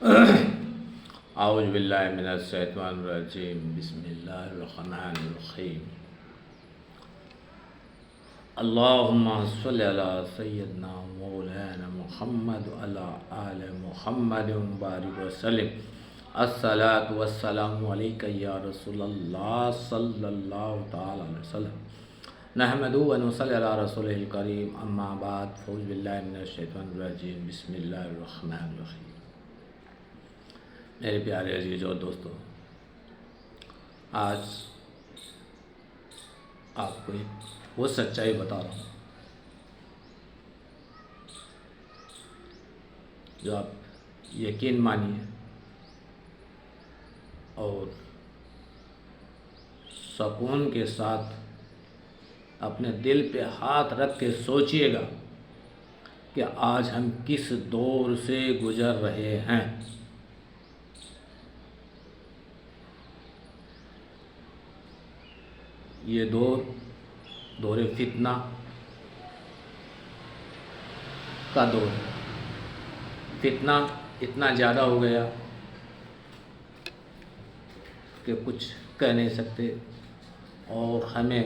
اعوذ باللہ من الشیطان الرجیم بسم اللہ الرحمن الرحیم اللہم صلی علی سیدنا مولانا محمد علی آل محمد بارک وسلم الصلاۃ والسلام علیک یا رسول اللہ صلی اللہ تعالی علیہ وسلم نحمدہ و نصلی علی رسولہ الکریم اما بعد فاعوذ باللہ من الشیطان الرجیم بسم اللہ الرحمن الرحیم۔ میرے پیارے عزیز اور دوستو، آج آپ کو ایک وہ سچائی بتا رہا ہوں جو آپ یقین مانیے اور سکون کے ساتھ اپنے دل پہ ہاتھ رکھ کے سوچئے گا کہ آج ہم کس دور سے گزر رہے ہیں۔ یہ دور فتنہ کا دور ہے۔ فتنہ اتنا زیادہ ہو گیا کہ کچھ کہہ نہیں سکتے، اور ہمیں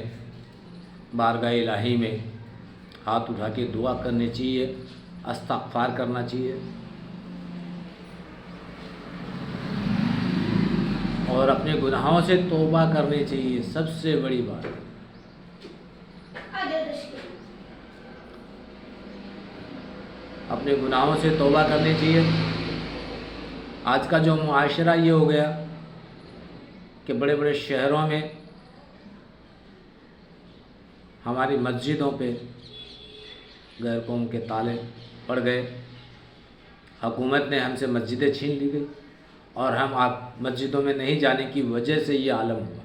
بارگاہ الہی میں ہاتھ اٹھا کے دعا کرنی چاہیے، استغفار کرنا چاہیے، اور اپنے گناہوں سے توبہ کرنی چاہیے۔ سب سے بڑی بات اپنے گناہوں سے توبہ کرنی چاہیے۔ آج کا جو معاشرہ یہ ہو گیا کہ بڑے بڑے شہروں میں ہماری مسجدوں پہ غیر قوم کے تالے پڑ گئے، حکومت نے ہم سے مسجدیں چھین لی گئی، اور ہم آپ مسجدوں میں نہیں جانے کی وجہ سے یہ عالم ہوا۔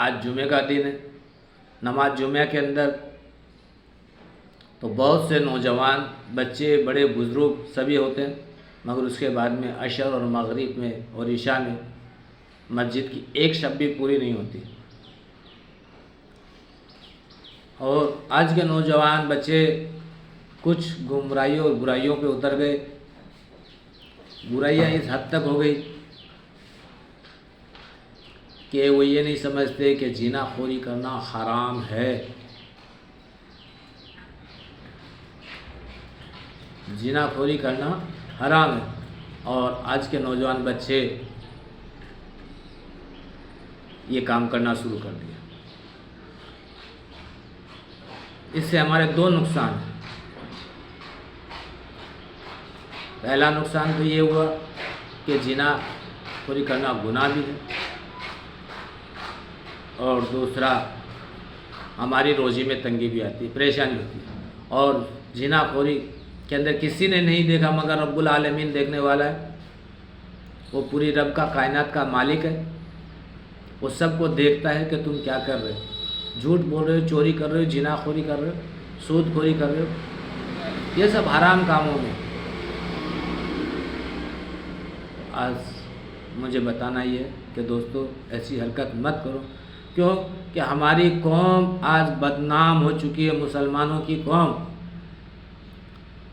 آج جمعہ کا دن ہے، نماز جمعہ کے اندر تو بہت سے نوجوان، بچے، بڑے، بزرگ سبھی ہوتے ہیں، مگر اس کے بعد میں عشر اور مغرب میں اور عشاء میں مسجد کی ایک شب بھی پوری نہیں ہوتی۔ اور آج کے نوجوان بچے کچھ گمراہیوں اور برائیوں پہ اتر گئے۔ برائیاں اس حد تک ہو گئی کہ وہ یہ نہیں سمجھتے کہ زنا خوری کرنا حرام ہے۔ زنا خوری کرنا حرام ہے، اور آج کے نوجوان بچے یہ کام کرنا شروع کر دیا۔ اس سے ہمارے دو نقصان ہیں۔ پہلا نقصان تو یہ ہوا کہ زنا خوری کرنا گناہ بھی ہے، اور دوسرا ہماری روزی میں تنگی بھی آتی ہے، پریشانی ہوتی ہے۔ اور زنا خوری کے اندر کسی نے نہیں دیکھا مگر رب العالمین دیکھنے والا ہے۔ وہ پوری رب کا، کائنات کا مالک ہے۔ وہ سب کو دیکھتا ہے کہ تم کیا کر رہے ہو، جھوٹ بول رہے ہو، چوری کر رہے ہو، زنا خوری کر رہے ہو، سود خوری کر رہے ہو، یہ سب حرام کاموں میں۔ آج مجھے بتانا یہ ہے کہ دوستو ایسی حرکت مت کرو، کیوں کہ ہماری قوم آج بدنام ہو چکی ہے۔ مسلمانوں کی قوم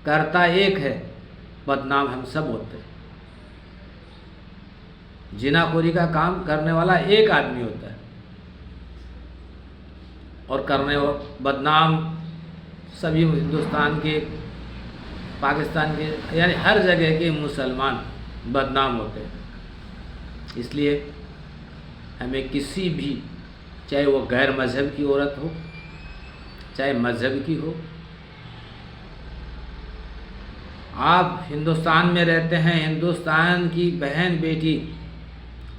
کرتا ایک ہے، بدنام ہم سب ہوتے ہیں۔ زنا خوری کا کام کرنے والا ایک آدمی ہوتا ہے، اور بدنام سبھی ہندوستان کے، پاکستان کے، یعنی ہر جگہ کے مسلمان بدنام ہوتے ہیں۔ اس لیے ہمیں کسی بھی، چاہے وہ غیر مذہب کی عورت ہو، چاہے مذہب کی ہو، آپ ہندوستان میں رہتے ہیں، ہندوستان کی بہن بیٹی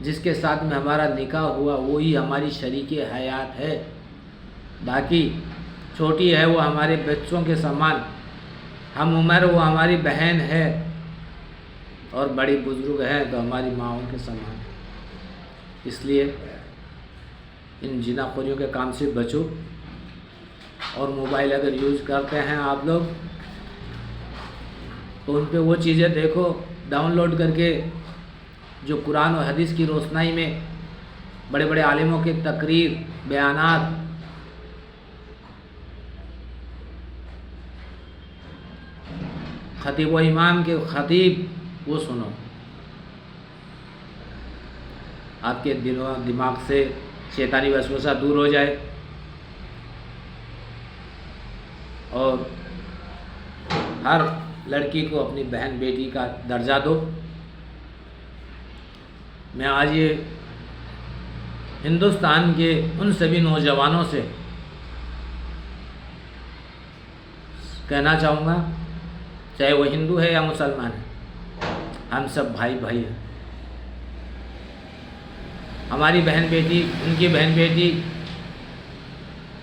جس کے ساتھ میں ہمارا نکاح ہوا وہی ہماری شریک حیات ہے۔ باقی چھوٹی ہے وہ ہمارے بچوں کے سامان، ہم عمر وہ ہماری بہن ہے، اور بڑی بزرگ ہیں تو ہماری ماؤں کے سامان۔ اس لیے ان زنا خوریوں کے کام سے بچو، اور موبائل اگر یوز کرتے ہیں آپ لوگ تو ان پہ وہ چیزیں دیکھو ڈاؤن لوڈ کر کے جو قرآن و حدیث کی روشنائی میں بڑے بڑے عالموں کے تقریر، بیانات، خطیب و امام کے خطیب وہ سنو، آپ کے دل و دماغ سے شیطانی وسوسہ دور ہو جائے، اور ہر لڑکی کو اپنی بہن بیٹی کا درجہ دو۔ میں آج یہ ہندوستان کے ان سبھی نوجوانوں سے کہنا چاہوں گا، چاہے وہ ہندو ہے یا مسلمان ہے، ہم سب بھائی بھائی ہیں۔ ہماری بہن بیٹی ان کی بہن بیٹی،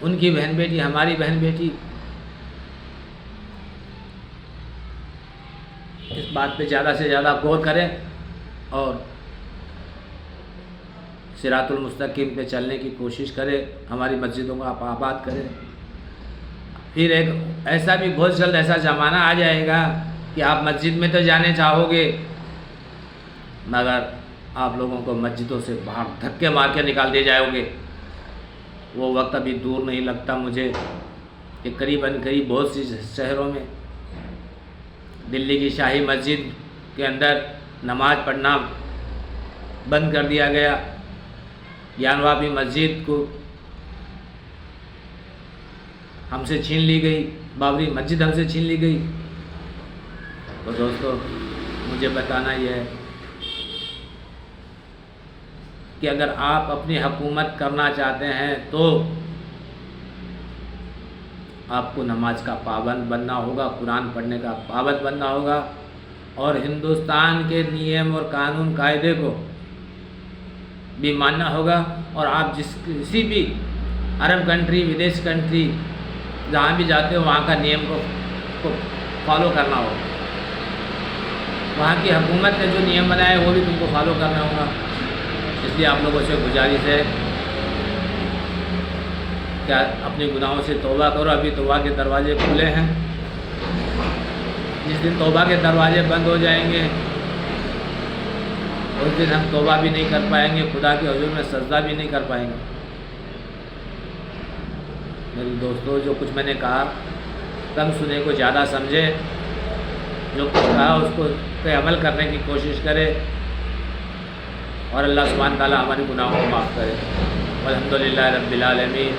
ان کی بہن بیٹی ہماری بہن بیٹی، اس بات پہ زیادہ سے زیادہ غور کریں اور صراط المستقیم پہ چلنے کی کوشش کریں، ہماری مسجدوں کو آپ آباد کریں۔ پھر ایک ایسا بھی بہت جلد ایسا زمانہ آ جائے گا کہ آپ مسجد میں تو جانے چاہو گے، مگر آپ لوگوں کو مسجدوں سے باہر دھکے مار کے نکال دیے جاؤ گے۔ وہ وقت ابھی دور نہیں لگتا مجھے کہ قریب بہت سی شہروں میں، دلی کی شاہی مسجد کے اندر نماز پڑھنا بند کر دیا گیا، جانوابی مسجد کو ہم سے چھین لی گئی، بابری مسجد ہم سے چھین لی گئی۔ تو دوستو، مجھے بتانا یہ ہے کہ اگر آپ اپنی حکومت کرنا چاہتے ہیں تو آپ کو نماز کا پابند بننا ہوگا، قرآن پڑھنے کا پابند بننا ہوگا، اور ہندوستان کے نیم اور قانون قاعدے کو بھی ماننا ہوگا، اور آپ کسی بھی عرب کنٹری، ودیش کنٹری جہاں بھی جاتے ہو وہاں کا نیم کو فالو کرنا ہوگا۔ وہاں کی حکومت نے جو نیم بنائے وہ بھی تم کو فالو کرنا ہوگا۔ اس لیے آپ لوگوں سے گزارش ہے کہ اپنے گناہوں سے توبہ کرو، ابھی توبہ کے دروازے کھلے ہیں۔ جس دن توبہ کے دروازے بند ہو جائیں گے اس دن ہم توبہ بھی نہیں کر پائیں گے، خدا کے حضور میں سجدہ بھی نہیں کر پائیں گے۔ میرے دوستو، جو کچھ میں نے کہا کم سنے کو زیادہ سمجھے، جو کچھ کہا اس کو پہ عمل کرنے کی کوشش کرے، اور اللہ سبحانہ تعالیٰ ہمارے گناہوں کو معاف کرے۔ الحمدللہ رب العالمین۔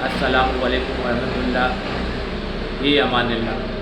السلام علیکم ورحمۃ اللہ، فی امان اللہ۔